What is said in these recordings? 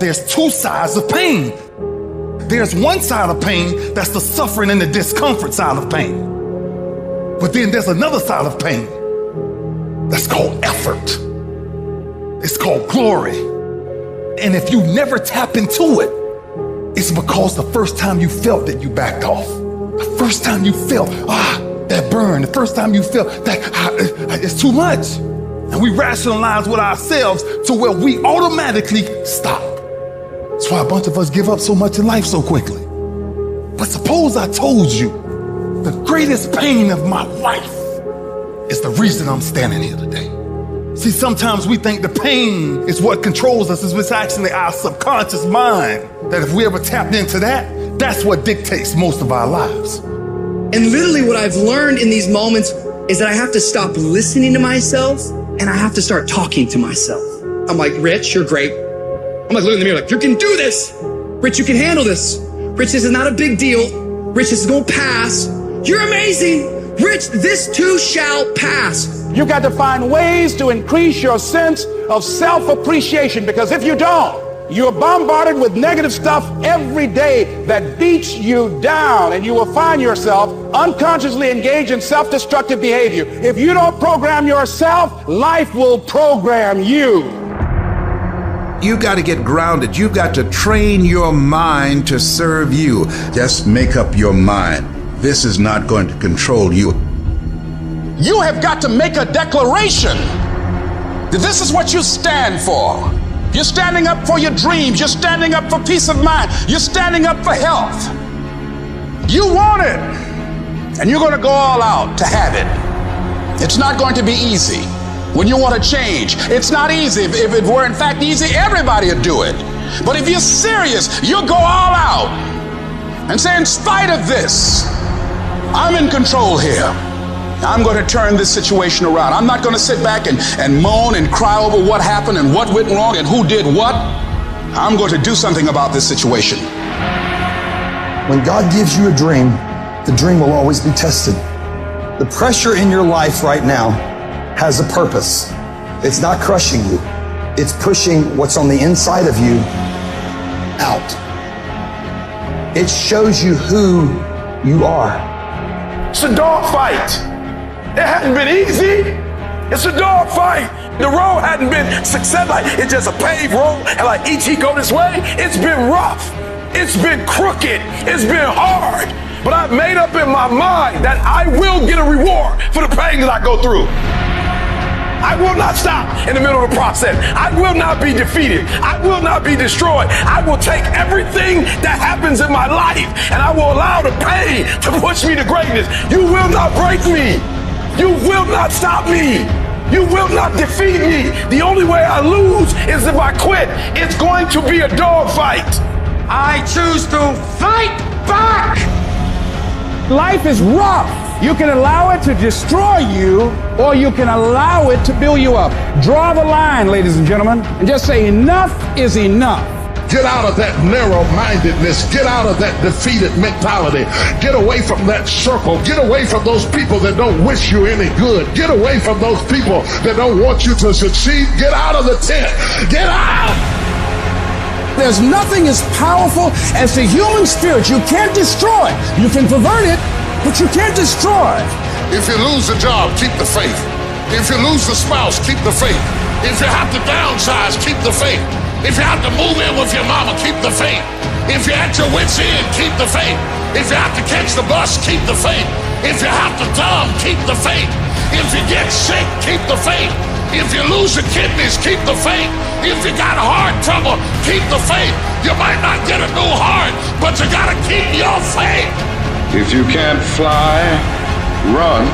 there's two sides of pain. There's one side of pain that's the suffering and the discomfort side of pain. But then there's another side of pain that's called effort. It's called glory. And if you never tap into it, it's because the first time you felt it, you backed off. The first time you felt, that burn, the first time you felt that it's too much. And we rationalize with ourselves to where we automatically stop. That's why a bunch of us give up so much in life so quickly. But suppose I told you the greatest pain of my life is the reason I'm standing here today. See, sometimes we think the pain is what controls us. It's actually our subconscious mind that if we ever tapped into that, that's what dictates most of our lives. And literally what I've learned in these moments is that I have to stop listening to myself and I have to start talking to myself. I'm like, Rich, you're great. I'm like, look in the mirror like, you can do this. Rich, you can handle this. Rich, this is not a big deal. Rich, this is gonna pass. You're amazing. Rich, this too shall pass. You got to find ways to increase your sense of self-appreciation, because if you don't, you're bombarded with negative stuff every day that beats you down, and you will find yourself unconsciously engaged in self-destructive behavior. If you don't program yourself, life will program you. You've got to get grounded. You've got to train your mind to serve you. Just make up your mind. This is not going to control you. You have got to make a declaration that this is what you stand for. You're standing up for your dreams. You're standing up for peace of mind. You're standing up for health. You want it, and you're going to go all out to have it. It's not going to be easy. When you want to change, it's not easy. If it were in fact easy, everybody would do it. But if you're serious, you'll go all out and say, in spite of this, I'm in control here. I'm going to turn this situation around. I'm not going to sit back and moan and cry over what happened and what went wrong and who did what. I'm going to do something about this situation. When God gives you a dream, the dream will always be tested. The pressure in your life right now has a purpose. It's not crushing you. It's pushing what's on the inside of you out. It shows you who you are. It's a dog fight. It hadn't been easy. It's a dog fight. The road hadn't been success. Like it's just a paved road, and like each he go this way, it's been rough. It's been crooked. It's been hard. But I've made up in my mind that I will get a reward for the pain that I go through. I will not stop in the middle of the process. I will not be defeated. I will not be destroyed. I will take everything that happens in my life and I will allow the pain to push me to greatness. You will not break me. You will not stop me. You will not defeat me. The only way I lose is if I quit. It's going to be a dog fight. I choose to fight back. Life is rough. You can allow it to destroy you, or you can allow it to build you up. Draw the line, ladies and gentlemen, and just say enough is enough. Get out of that narrow-mindedness. Get out of that defeated mentality. Get away from that circle. Get away from those people that don't wish you any good. Get away from those people that don't want you to succeed. Get out of the tent. Get out! There's nothing as powerful as the human spirit. You can't destroy it. You can pervert it, but you can't destroy. If you lose a job, keep the faith. If you lose a spouse, keep the faith. If you have to downsize, keep the faith. If you have to move in with your mama, keep the faith. If you're at your wit's end, keep the faith. If you have to catch the bus, keep the faith. If you have to dumb, keep the faith. If you get sick, keep the faith. If you lose your kidneys, keep the faith. If you got heart trouble, keep the faith. You might not get a new heart, but you gotta keep your faith. If you can't fly, run.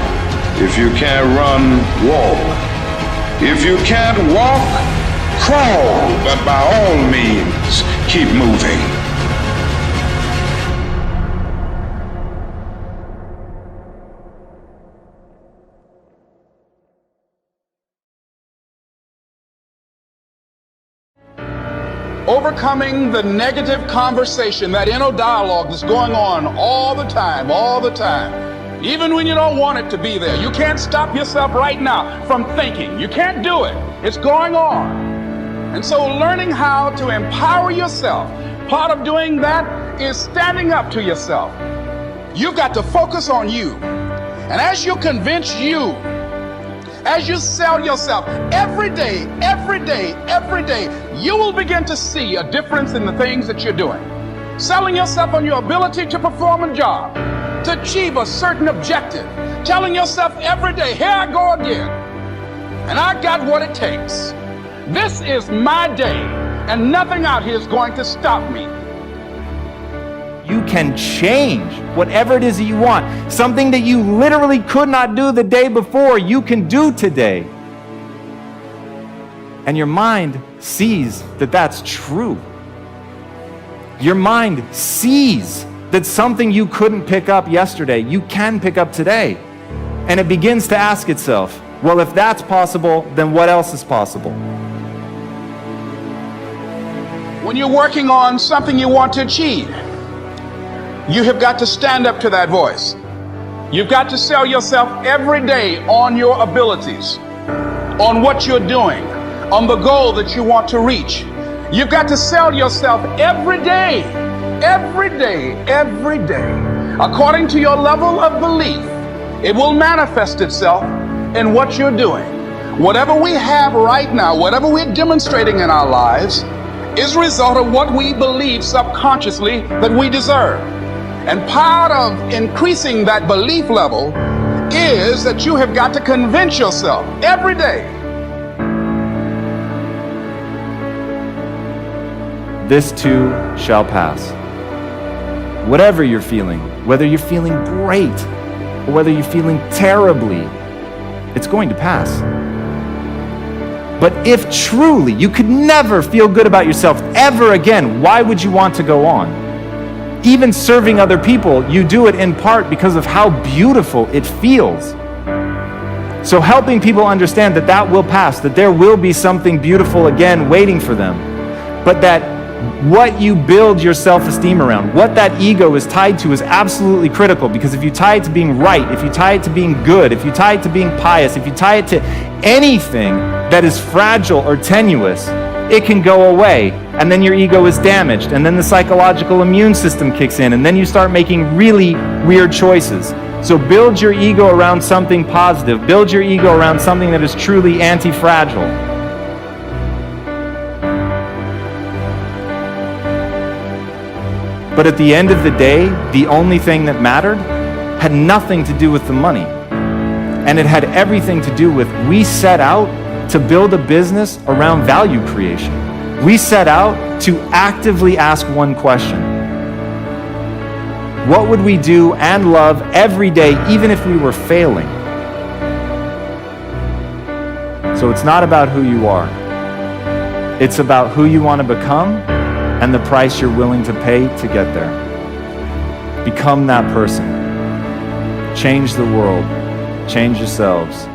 If you can't run, walk. If you can't walk, crawl. But by all means, keep moving. Overcoming the negative conversation, that inner dialogue that's going on all the time, even when you don't want it to be there. You can't stop yourself right now from thinking. You can't do it. It's going on. And so learning how to empower yourself, part of doing that is standing up to yourself. You've got to focus on you. And as you convince you, as you sell yourself every day, you will begin to see a difference in the things that you're doing. Selling yourself on your ability to perform a job, to achieve a certain objective. Telling yourself every day, here I go again. And I got what it takes. This is my day, and nothing out here is going to stop me. You can change whatever it is that you want. Something that you literally could not do the day before, you can do today. And your mind sees that that's true. Your mind sees that something you couldn't pick up yesterday, you can pick up today. And it begins to ask itself, well, if that's possible, then what else is possible? When you're working on something you want to achieve, you have got to stand up to that voice. You've got to sell yourself every day on your abilities, on what you're doing, on the goal that you want to reach. You've got to sell yourself every day, according to your level of belief. It will manifest itself in what you're doing. Whatever we have right now, whatever we're demonstrating in our lives, is a result of what we believe subconsciously that we deserve. And part of increasing that belief level is that you have got to convince yourself every day. This too shall pass. Whatever you're feeling, whether you're feeling great or whether you're feeling terribly, it's going to pass. But if truly you could never feel good about yourself ever again, why would you want to go on? Even serving other people, you do it in part because of how beautiful it feels. So helping people understand that that will pass, that there will be something beautiful again waiting for them, but that what you build your self-esteem around, what that ego is tied to, is absolutely critical. Because if you tie it to being right, if you tie it to being good, if you tie it to being pious, if you tie it to anything that is fragile or tenuous, it can go away, and then your ego is damaged, and then the psychological immune system kicks in, and then you start making really weird choices. So build your ego around something positive. Build your ego around something that is truly anti-fragile. But at the end of the day, the only thing that mattered had nothing to do with the money. And it had everything to do with, we set out to build a business around value creation. We set out to actively ask one question. What would we do and love every day, even if we were failing? So it's not about who you are. It's about who you want to become and the price you're willing to pay to get there. Become that person. Change the world. Change yourselves.